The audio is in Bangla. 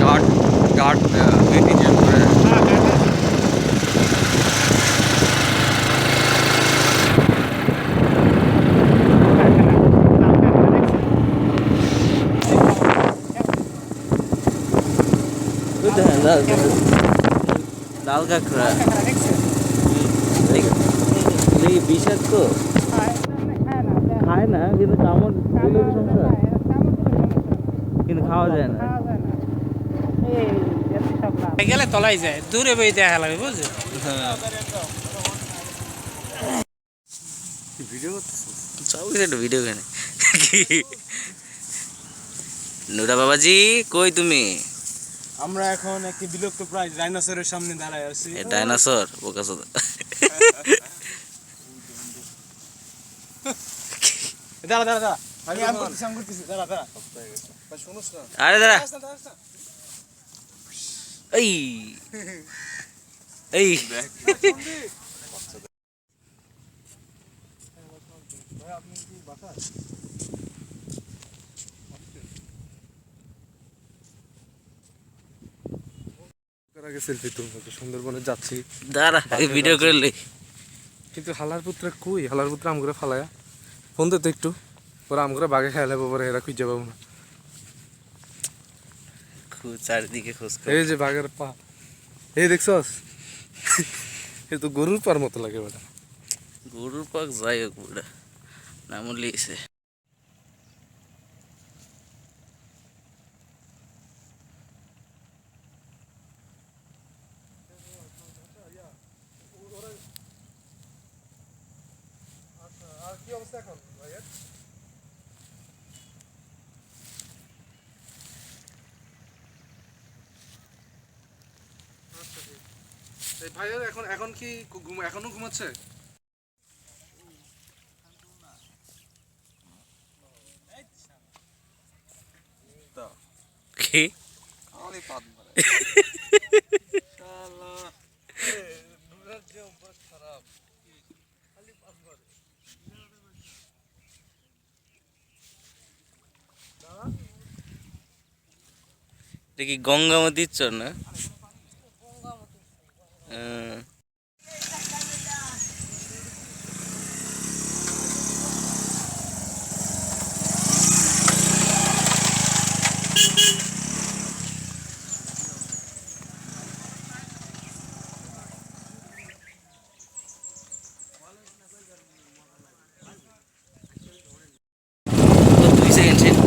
গার্ড গার্ড গেটই চেঞ্জ করে। লাল কাঁকড়া বিষাক্ত খায় না, কিন্তু কামড় দিলে কি সমস্যা? কিন্তু খাওয়া যায় না। গেলে তলাই যায়, দূরে বই দেখা লাগে বুঝছো। ভিডিও করতেছিস? একটা ভিডিও কেন? নুরা বাবাজি কই তুমি? আমরা এখন একটি বিলুপ্ত প্রায় ডাইনোসরের সামনে দাঁড়ায় আছি। ডাইনোসর বোকাচোদা। দাঁড়া দাঁড়া দাঁড়া, আমি করতেছি দাঁড়া দাঁড়া। ভাই শুনুস না, আরে দাঁড়া, এই এই আগে সেলফি তুলবো, সুন্দরবনে যাচ্ছি, দাঁড়া আগে ভিডিও করলে। কিন্তু হালার পুত্রে কই? হালার পুত্র আম করে ফালায়া ফোন দিত একটু, পরে আম করে বাগে খেয়ালে পরে এরা খুঁজে পাবো না। চারিদিকে খোঁজ কর। এই যে বাঘের পা, এই দেখছস? এ তো গরুর পার মতো লাগে বেটা। গরুর পাক যাই হোক বুড়া নাম লিয়েছে। আর কি অবস্থা এখন ভাইয়ের? এই ভাইয়ের এখন এখন কি এখনো ঘুমাচ্ছে? কি এটা কি গঙ্গামতির চর না? তো 2 সেকেন্ড